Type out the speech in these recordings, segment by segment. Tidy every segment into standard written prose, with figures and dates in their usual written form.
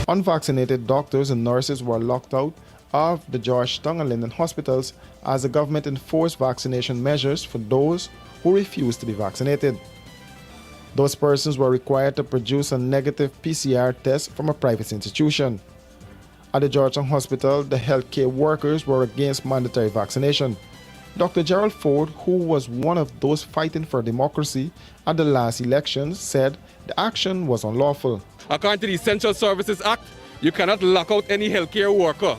Unvaccinated doctors and nurses were locked out of the Georgetown and Linden hospitals as the government enforced vaccination measures for those who refused to be vaccinated. Those persons were required to produce a negative PCR test from a private institution. At the Georgetown Hospital, the healthcare workers were against mandatory vaccination. Dr. Gerald Ford, who was one of those fighting for democracy at the last elections, said the action was unlawful. According to the Essential Services Act, you cannot lock out any healthcare worker.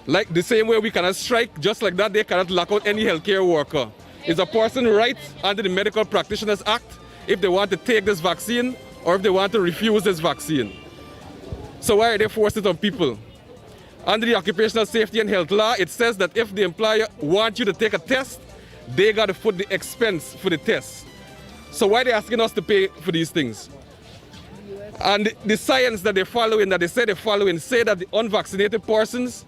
Like the same way we cannot strike, just like that, they cannot lock out any healthcare worker. It's a person's right under the Medical Practitioners Act if they want to take this vaccine or if they want to refuse this vaccine. So why are they forcing it on people? Under the Occupational Safety and Health Law, it says that if the employer wants you to take a test, they got to foot the expense for the test. So why are they asking us to pay for these things? And the science that they're following, that they say they're following, say that the unvaccinated persons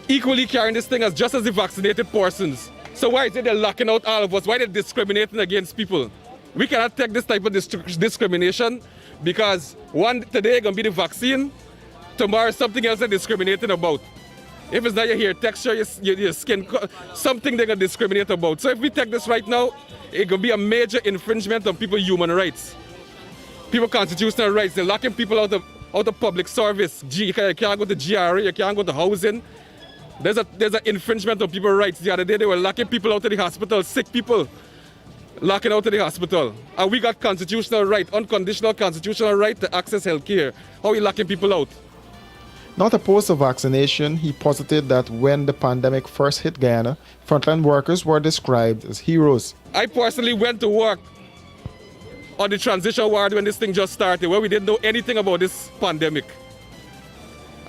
equally carrying this thing as just as the vaccinated persons. So why is it they're locking out all of us? Why are they discriminating against people? We cannot take this type of discrimination because one today going to be the vaccine, tomorrow something else they're discriminating about. If it's not your hair texture, your skin, something they're going to discriminate about. So if we take this right now, it going to be a major infringement on people's human rights. People's constitutional rights. They're locking people out of public service. You can't go to GRA, you can't go to housing. There's an infringement of people's rights. The other day they were locking people out of the hospital, sick people, locking out of the hospital. And we got constitutional right, unconditional constitutional right to access health care. How are we locking people out? Not opposed to vaccination, he posited that when the pandemic first hit Guyana, frontline workers were described as heroes. I personally went to work on the transition ward when this thing just started, where we didn't know anything about this pandemic.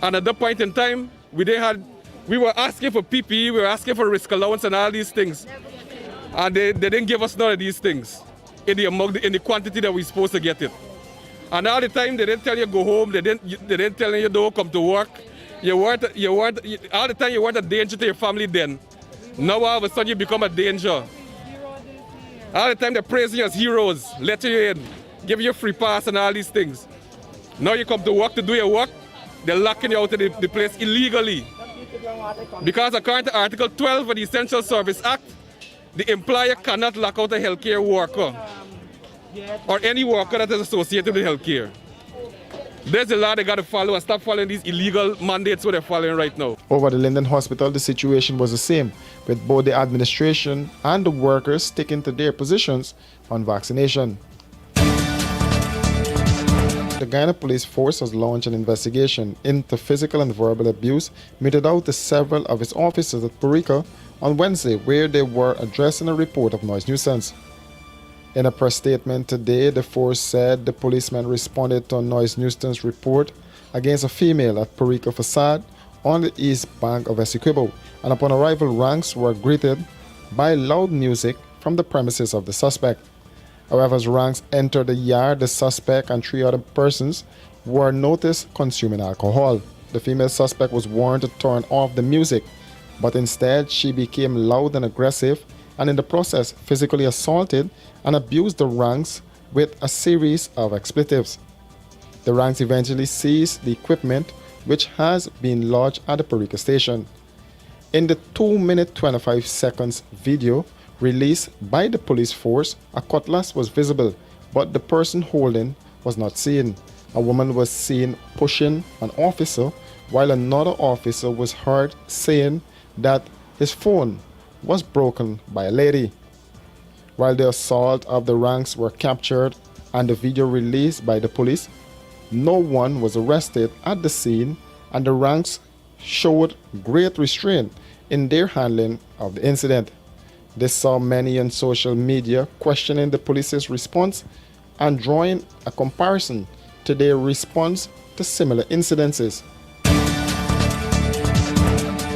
And at that point in time, we were asking for PPE, we were asking for risk allowance and all these things. And they didn't give us none of these things in the quantity that we're supposed to get it. And all the time they didn't tell you go home, they didn't tell you don't come to work. All the time you weren't a danger to your family then. Now all of a sudden you become a danger. All the time they're praising you as heroes, letting you in, giving you free pass and all these things. Now you come to work to do your work, they're locking you out of the place illegally. Because according to Article 12 of the Essential Service Act, the employer cannot lock out a healthcare worker or any worker that is associated with healthcare. There's a law they got to follow and stop following these illegal mandates what they're following right now. Over at the Linden Hospital, the situation was the same, with both the administration and the workers sticking to their positions on vaccination. The Guyana Police Force has launched an investigation into physical and verbal abuse meted out to several of its officers at Purica on Wednesday, where they were addressing a report of noise nuisance. In a press statement today, the force said the policemen responded to a noise nuisance report against a female at Purica Facade on the east bank of Essequibo, and upon arrival, ranks were greeted by loud music from the premises of the suspect. However, as ranks entered the yard, the suspect and 3 other persons were noticed consuming alcohol. The female suspect was warned to turn off the music, but instead she became loud and aggressive, and in the process physically assaulted and abused the ranks with a series of expletives. The ranks eventually seized the equipment, which has been lodged at the Purica station. In the 2-minute 25 seconds video released by the police force, a cutlass was visible, but the person holding was not seen. A woman was seen pushing an officer, while another officer was heard saying that his phone was broken by a lady. While the assault of the ranks were captured and the video released by the police, no one was arrested at the scene, and the ranks showed great restraint in their handling of the incident. This saw many on social media questioning the police's response and drawing a comparison to their response to similar incidences.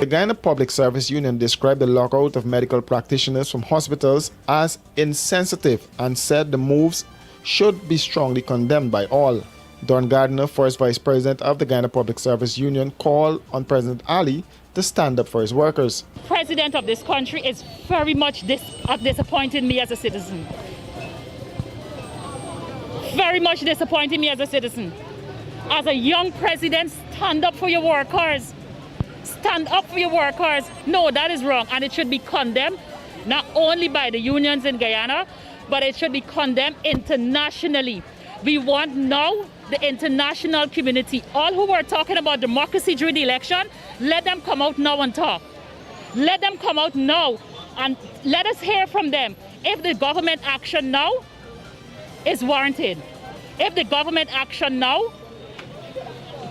The Guyana Public Service Union described the lockout of medical practitioners from hospitals as insensitive and said the moves should be strongly condemned by all. Don Gardner, first vice president of the Guyana Public Service Union, called on President Ali to stand up for his workers. President of this country is very much disappointing me as a citizen. Very much disappointing me as a citizen. As a young president, stand up for your workers. Stand up for your workers. No, that is wrong, and it should be condemned not only by the unions in Guyana, but it should be condemned internationally. We want now the international community, all who were talking about democracy during the election, let them come out now and talk. Let them come out now and let us hear from them if the government action now is warranted. If the government action now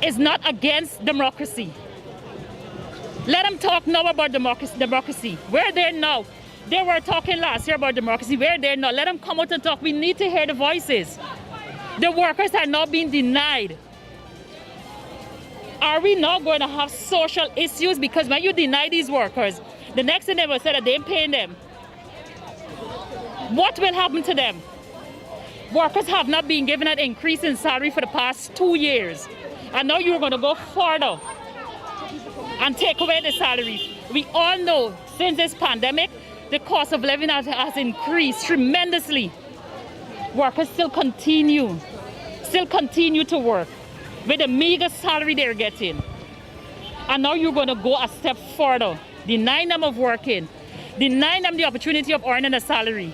is not against democracy. Let them talk now about democracy. We're there now. They were talking last year about democracy. We're there now. Let them come out and talk. We need to hear the voices. The workers are now being denied. Are we now going to have social issues? Because when you deny these workers, the next thing they will say that they ain't paying them. What will happen to them? Workers have not been given an increase in salary for the past 2 years. And now you're going to go further and take away the salaries. We all know since this pandemic, the cost of living has increased tremendously. Workers still continue to work with the meager salary they're getting. And now you're going to go a step further, denying them of working, denying them the opportunity of earning a salary.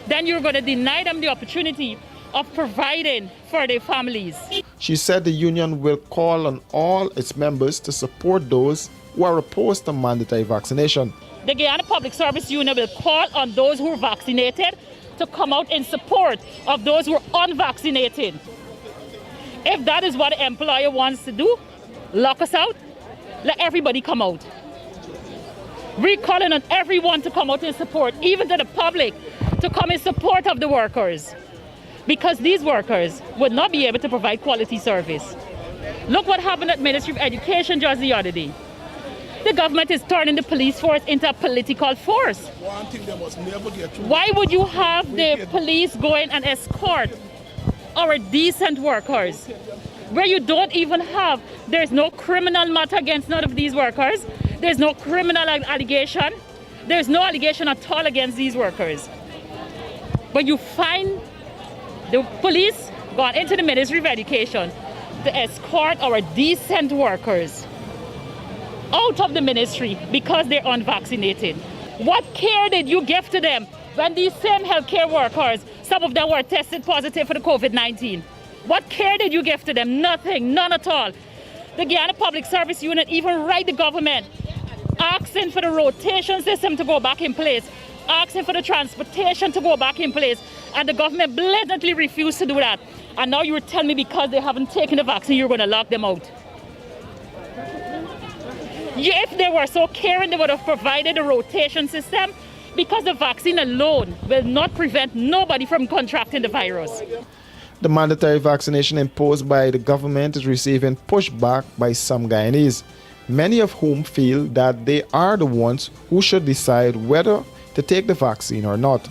Then you're going to deny them the opportunity of providing for their families. She said the union will call on all its members to support those who are opposed to mandatory vaccination. The Guyana Public Service Union will call on those who are vaccinated to come out in support of those who are unvaccinated. If that is what the employer wants to do, lock us out, let everybody come out. We're calling on everyone to come out in support, even to the public, to come in support of the workers. Because these workers would not be able to provide quality service. Look what happened at Ministry of Education just the other day. The government is turning the police force into a political force. One thing they must never get through. Why would you have the police going and escort our decent workers? Where you don't even have, there's no criminal matter against none of these workers. There's no criminal allegation. There's no allegation at all against these workers. But you find the police gone into the Ministry of Education to escort our decent workers out of the ministry because they're unvaccinated. What care did you give to them when these same healthcare workers, some of them were tested positive for the COVID-19? What care did you give to them? Nothing, none at all. The Guyana Public Service Unit even write the government asking for the rotation system to go back in place, asking for the transportation to go back in place, and the government blatantly refused to do that. And now you're telling me because they haven't taken the vaccine, you're going to lock them out. If they were so caring, they would have provided a rotation system, because the vaccine alone will not prevent nobody from contracting the virus. The mandatory vaccination imposed by the government is receiving pushback by some Guyanese, many of whom feel that they are the ones who should decide whether to take the vaccine or not.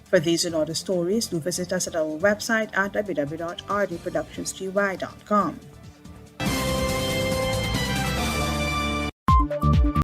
For these and other stories, do visit us at our website at www.rdproductionsgy.com.